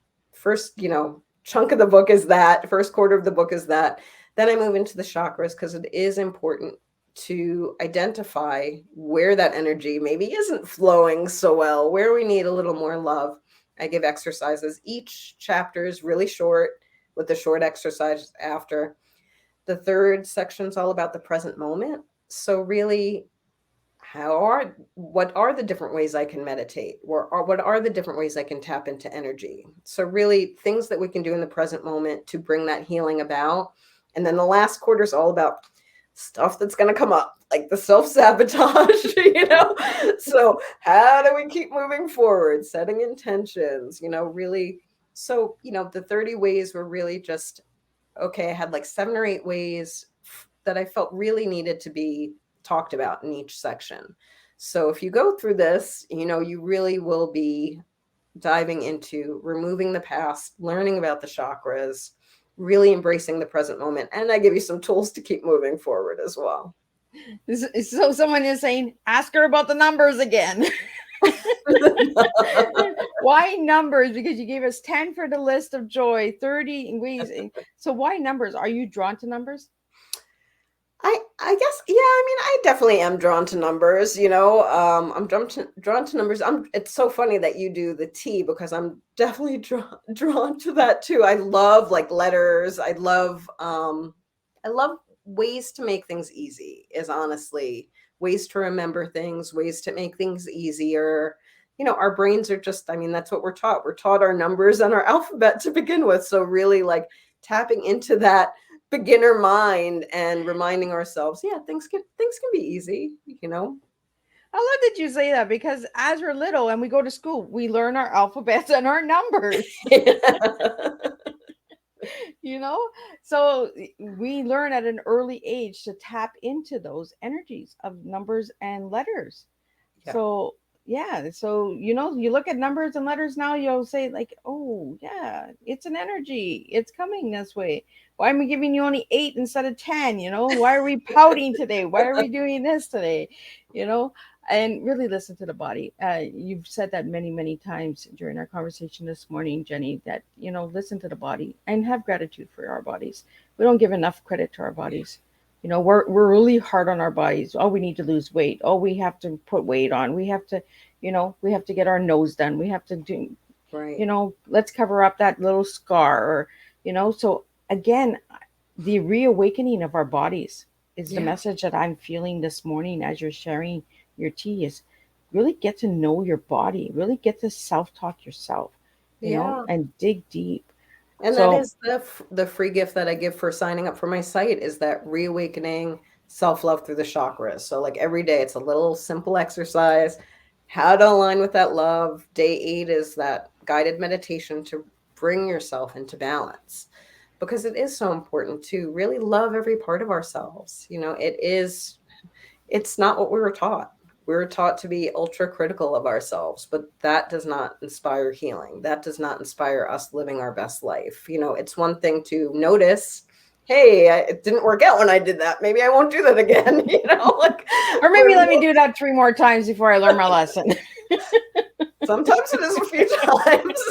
chunk of the book is that, first quarter of the book is that. Then I move into the chakras because it is important to identify where that energy maybe isn't flowing so well, where we need a little more love. I give exercises. Each chapter is really short with the short exercise after. The third section is all about the present moment. So really what are the different ways I can meditate, or what are the different ways I can tap into energy? So really things that we can do in the present moment to bring that healing about. And then the last quarter is all about stuff that's going to come up, like the self-sabotage, So how do we keep moving forward, setting intentions, really. So, the 30 ways were really just, okay, I had like 7 or 8 ways that I felt really needed to be talked about in each section. So if you go through this, you really will be diving into removing the past, learning about the chakras, really embracing the present moment. And I give you some tools to keep moving forward as well. So someone is saying, ask her about the numbers again. Why numbers? Because you gave us 10 for the list of joy, 30 in ways. So why numbers? Are you drawn to numbers? I guess, yeah, I mean, I definitely am drawn to numbers, I'm drawn to numbers. It's so funny that you do the T, because I'm definitely drawn to that too. I love like letters. I love ways to make things easy, is honestly ways to remember things, ways to make things easier. Our brains are just, I mean, that's what we're taught. We're taught our numbers and our alphabet to begin with. So really like tapping into that beginner mind and reminding ourselves, yeah, things can be easy. I love that you say that, because as we're little and we go to school, we learn our alphabets and our numbers. you know so we learn at an early age to tap into those energies of numbers and letters. Yeah. So yeah, so you look at numbers and letters now, you'll say like, oh yeah, it's an energy, it's coming this way. Why am I giving you only 8 instead of 10? Why are we pouting today? Why are we doing this today? you know and really listen to the body. You've said that many times during our conversation this morning, Jenny, that listen to the body and have gratitude for our bodies. We don't give enough credit to our bodies. We're really hard on our bodies. Oh, we need to lose weight. Oh, we have to put weight on. We have to get our nose done. We have to do, Right. let's cover up that little scar. So again, the reawakening of our bodies is the Yeah. message that I'm feeling this morning as you're sharing your tea. Is really get to know your body, really get to self-talk yourself, Yeah. and dig deep. And that So is the free gift that I give for signing up for my site, is that reawakening self-love through the chakras. So like every day it's a little simple exercise, how to align with that love. Day 8 is that guided meditation to bring yourself into balance, because it is so important to really love every part of ourselves. It's not what we were taught. We were taught to be ultra critical of ourselves, but that does not inspire healing. That does not inspire us living our best life. It's one thing to notice, hey, it didn't work out when I did that. Maybe I won't do that again. Like, or maybe let me do that 3 more times before I learn my lesson. sometimes it is a few times.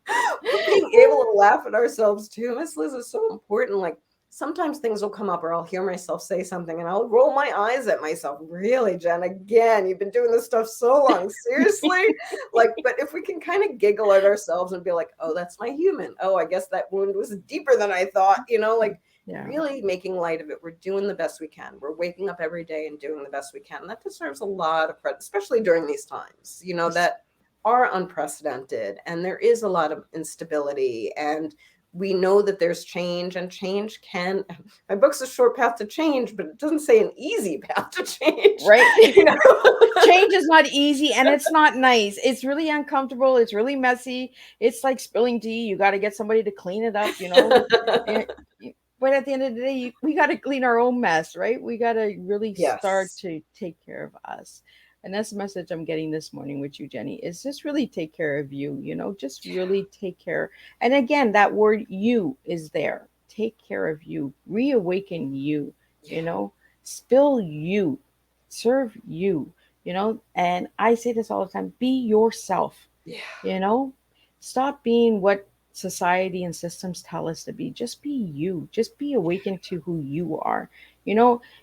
But being able to laugh at ourselves too, Miss Liz, is so important. Like sometimes things will come up, or I'll hear myself say something and I'll roll my eyes at myself. Really, Jen, again, you've been doing this stuff so long. Seriously? Like, but if we can kind of giggle at ourselves and be like, oh, that's my human. Oh, I guess that wound was deeper than I thought, like Yeah. really making light of it. We're doing the best we can. We're waking up every day and doing the best we can. And that deserves a lot of credit, especially during these times, that are unprecedented, and there is a lot of instability, and we know that there's change, and change can, my book's A Short Path to Change, but it doesn't say an easy path to change, Right. Change is not easy, and it's not nice. It's really uncomfortable. It's really messy. It's like spilling tea. You got to get somebody to clean it up, but at the end of the day, we got to clean our own mess, right? We got to really start Yes. to take care of us. And that's the message I'm getting this morning with you, Jenny, is just really take care of you, just really take care. And again, that word you is there. Take care of you, reawaken you, spill you, serve you, and I say this all the time, be yourself, Yeah. Stop being what society and systems tell us to be. Just be you. Just be awakened to who you are.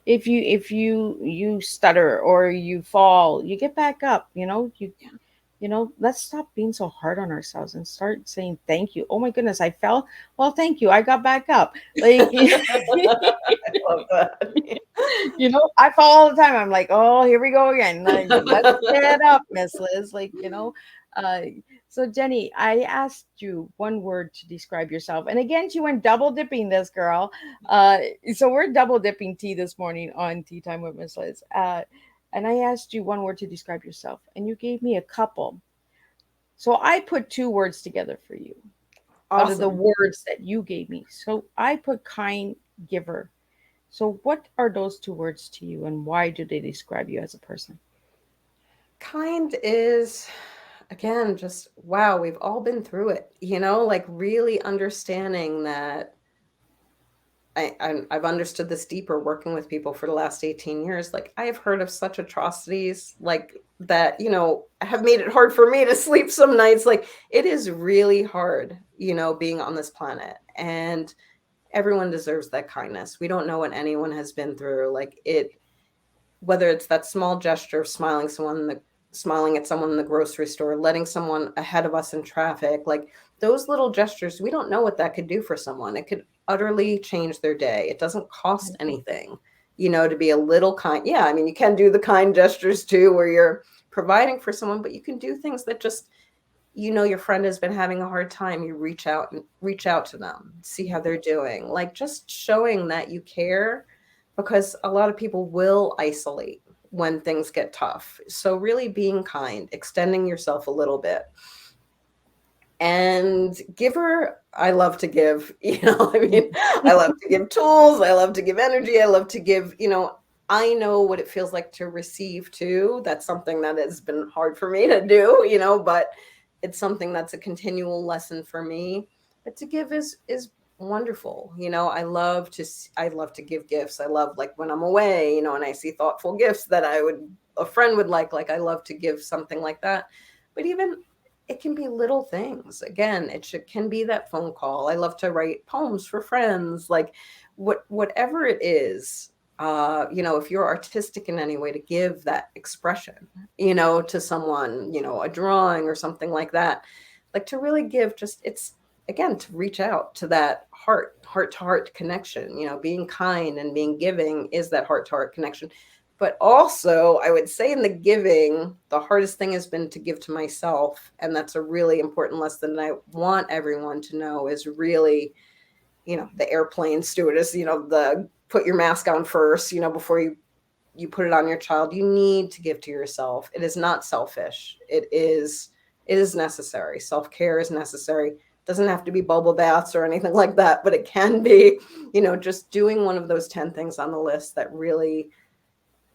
If you stutter or you fall, you get back up. Let's stop being so hard on ourselves and start saying thank you. Oh my goodness, I fell. Well, thank you. I got back up. Like I love that. I fall all the time. I'm like, oh, here we go again. Like, let's get up, Miss Liz. Uh, so Jenny, I asked you one word to describe yourself. And again, she went double dipping this girl. Uh, so we're double dipping tea this morning on Tea Time with Miss Liz. And I asked you one word to describe yourself, and you gave me a couple. So I put two words together for you out of the Awesome. words that you gave me. So I put kind giver. So what are those two words to you, and why do they describe you as a person? Kind is, again, just wow, we've all been through it, like really understanding that I've understood this deeper working with people for the last 18 years. Like I have heard of such atrocities like that, have made it hard for me to sleep some nights. Like it is really hard, being on this planet, and everyone deserves that kindness. We don't know what anyone has been through. Like whether it's that small gesture of smiling at someone in the grocery store, letting someone ahead of us in traffic, like those little gestures, we don't know what that could do for someone. It could utterly change their day. It doesn't cost anything, to be a little kind. Yeah, I mean, you can do the kind gestures too, where you're providing for someone, but you can do things that just, your friend has been having a hard time. You reach out to them, see how they're doing, like just showing that you care, because a lot of people will isolate when things get tough. So really being kind, extending yourself a little bit. And giver, I love to give, I mean, I love to give tools, I love to give energy, I love to give, I know what it feels like to receive too. That's something that has been hard for me to do, but it's something that's a continual lesson for me. But to give is wonderful. I love to give gifts. I love, like, when I'm away, and I see thoughtful gifts that a friend would like I love to give something like that. But even it can be little things. Again, can be that phone call. I love to write poems for friends, like whatever it is. If you're artistic in any way, to give that expression, to someone, a drawing or something like that, like to really give, just, it's, again, to reach out to that heart to heart connection. Being kind and being giving is that heart to heart connection. But also, I would say in the giving, the hardest thing has been to give to myself. And that's a really important lesson that I want everyone to know, is really, the airplane stewardess, the put your mask on first, before you put it on your child. You need to give to yourself. It is not selfish. It is necessary. Self-care is necessary. It doesn't have to be bubble baths or anything like that, but it can be, just doing one of those 10 things on the list that really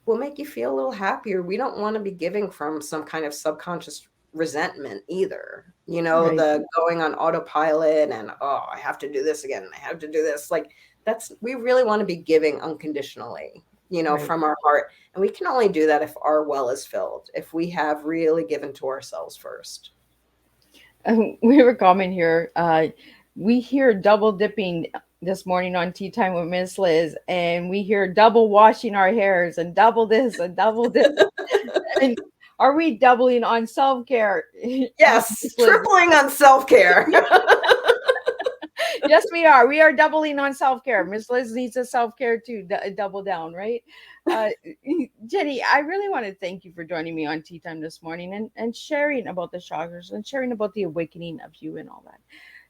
will make you feel a little happier. We don't want to be giving from some kind of subconscious resentment either. Right. The going on autopilot and, oh, I have to do this again. I have to do this. Like we really want to be giving unconditionally, Right. from our heart. And we can only do that if our well is filled, if we have really given to ourselves first. We were comment here. We hear double dipping this morning on Tea Time with Miss Liz, and we hear double washing our hairs and double this and double this. And are we doubling on self care? Yes, tripling on self-care. Yes, we are. We are doubling on self care. Miss Liz needs a self care too. Double down, right? Uh, Jenny, I really want to thank you for joining me on Tea Time this morning, and sharing about the chakras and sharing about the awakening of you and all that.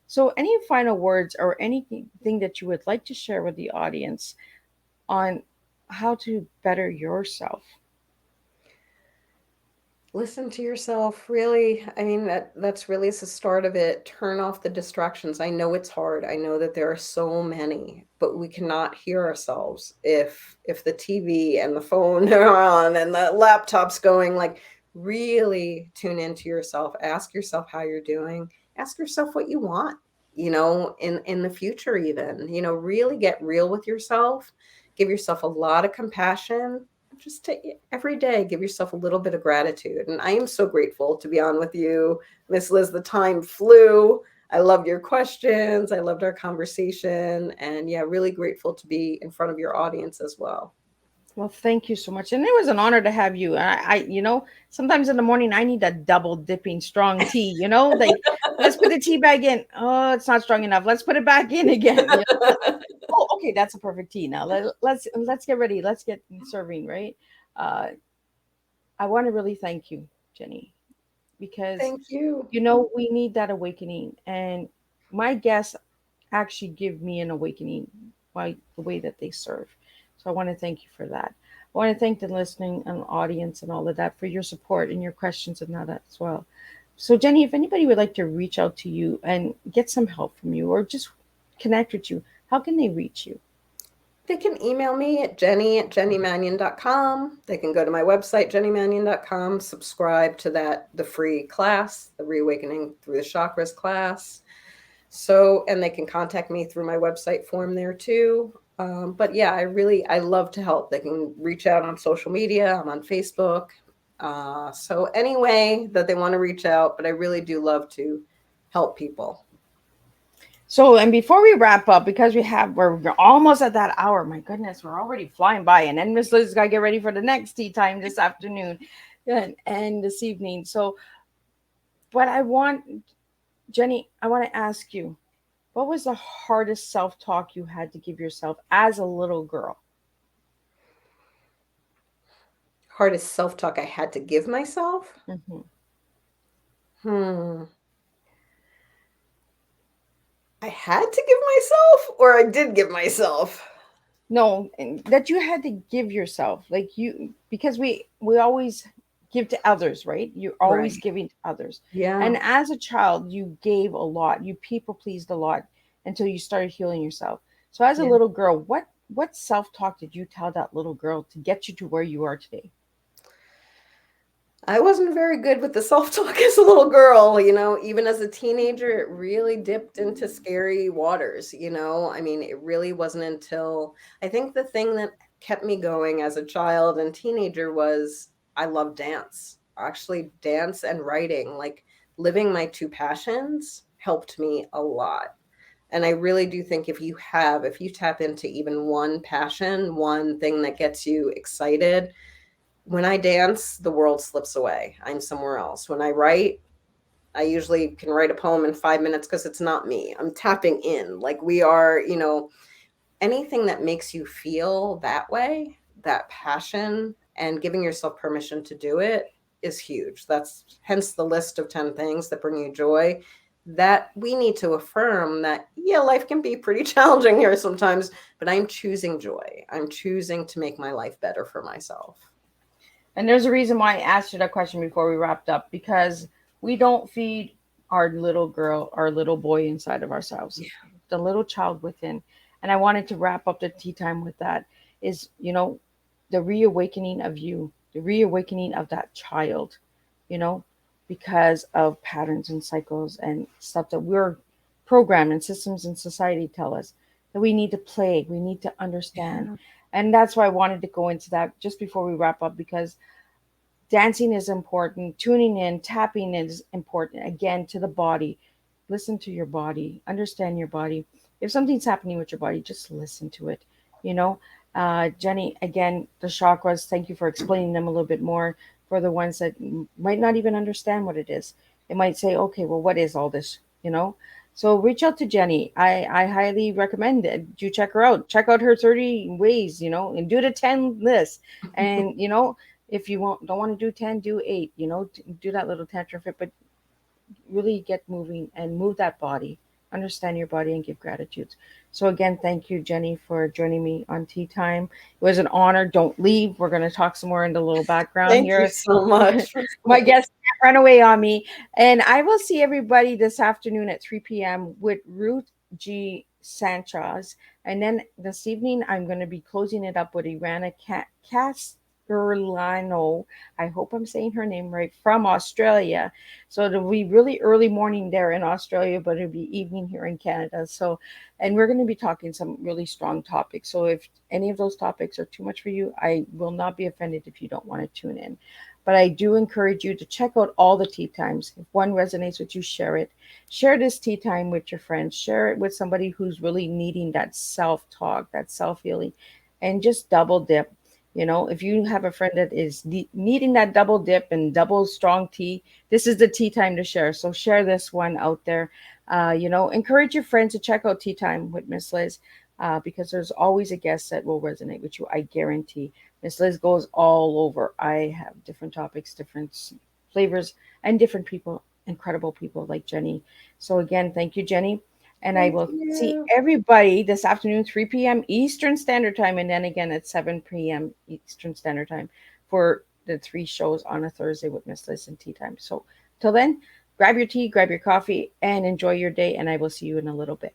So, any final words or anything that you would like to share with the audience on how to better yourself? Listen to yourself, really. I mean, that's really is the start of it. Turn off the distractions. I know it's hard. I know that there are so many, but we cannot hear ourselves if the TV and the phone are on and the laptop's going. Like, really tune into yourself. Ask yourself how you're doing. Ask yourself what you want, in the future even. Really get real with yourself. Give yourself a lot of compassion. Just every day, give yourself a little bit of gratitude. And I am so grateful to be on with you, Miss Liz. The time flew. I loved your questions. I loved our conversation. And yeah, really grateful to be in front of your audience as well. Well, thank you so much. And it was an honor to have you. Sometimes in the morning I need a double dipping strong tea, like let's put the tea bag in. Oh, it's not strong enough. Let's put it back in again. Oh, okay, that's a perfect tea. Now let's get ready. Let's get serving, right? Uh, I want to really thank you, Jenny, because Thank you. we need that awakening. And my guests actually give me an awakening by the way that they serve. So I want to thank you for that. I want to thank the listening and audience and all of that for your support and your questions and all that as well. So Jenny, if anybody would like to reach out to you and get some help from you or just connect with you, how can they reach you? They can email me at jenny@jennymannion.com. They can go to my website, jennymannion.com, subscribe to the free class, the Reawakening Through the Chakras class. So, and they can contact me through my website form there too. But yeah, I love to help. They can reach out on social media. I'm on Facebook. So any way that they want to reach out, but I really do love to help people. So, and before we wrap up, because we're almost at that hour. My goodness, we're already flying by, and then Miss Liz got to get ready for the next tea time this afternoon, and this evening. So, what I want, Jenny, I want to ask you, what was the hardest self-talk you had to give yourself as a little girl? Hardest self-talk I had to give myself? Mm-hmm. Hmm. I had to give myself, or I did give myself? No, that you had to give yourself, like because we always give to others, right? You're always Right. giving to others. Yeah. And as a child, you gave a lot. You people pleased a lot until you started healing yourself. So as a Yeah. little girl, what self-talk did you tell that little girl to get you to where you are today? I wasn't very good with the self-talk as a little girl, even as a teenager, it really dipped into scary waters, I mean, it really wasn't until I think the thing that kept me going as a child and teenager was I love dance. Actually, dance and writing, like living my two passions helped me a lot. And I really do think if you tap into even one passion, one thing that gets you excited, when I dance, the world slips away. I'm somewhere else. When I write, I usually can write a poem in 5 minutes because it's not me. I'm tapping in. Like we are, anything that makes you feel that way, that passion, and giving yourself permission to do it is huge. That's hence the list of 10 things that bring you joy. That we need to affirm that, yeah, life can be pretty challenging here sometimes, but I'm choosing joy. I'm choosing to make my life better for myself. And there's a reason why I asked you that question before we wrapped up, because we don't feed our little girl, our little boy inside of ourselves, Yeah. the little child within. And I wanted to wrap up the tea time with that is, the reawakening of you, the reawakening of that child, you know, because of patterns and cycles and stuff that we're programmed and systems in society tell us that we need to play, we need to understand. Yeah. And that's why I wanted to go into that just before we wrap up, because dancing is important, tuning in, tapping is important, again, to the body. Listen to your body, understand your body. If something's happening with your body, just listen to it. you know Jenny, again, the chakras, thank you for explaining them a little bit more for the ones that might not even understand what it is. They might say, okay, well, what is all this? So reach out to Jenny. I highly recommend it. You check her out, check out her 30 ways, and do the 10 list. And if you don't want to do 10, do 8, do that little tantrum fit, but really get moving and move that body, understand your body, and give gratitude. So again, thank you, Jenny, for joining me on Tea Time. It was an honor. Don't leave. We're going to talk some more in the little background Thank you here. so much. My guests can't run away on me. And I will see everybody this afternoon at 3 p.m. with Ruth G. Sanchez. And then this evening, I'm going to be closing it up with Irana Castellano. I hope I'm saying her name right, from Australia. So it'll be really early morning there in Australia, but it'll be evening here in Canada. So, and we're going to be talking some really strong topics. So if any of those topics are too much for you, I will not be offended if you don't want to tune in. But I do encourage you to check out all the tea times. If one resonates with you, share it. Share this tea time with your friends. Share it with somebody who's really needing that self talk, that self healing, and just double dip. If you have a friend that is needing that double dip and double strong tea, this is the tea time to share. So share this one out there. Encourage your friends to check out Tea Time with Miss Liz, because there's always a guest that will resonate with you. I guarantee. Miss Liz goes all over. I have different topics, different flavors, and different people, incredible people like Jenny. So again, thank you, Jenny. And I Thank will see you. everybody this afternoon, 3 p.m. Eastern Standard Time, and then again at 7 p.m. Eastern Standard Time for the 3 shows on a Thursday with Miss Liz and Tea Time. So till then, grab your tea, grab your coffee, and enjoy your day. And I will see you in a little bit.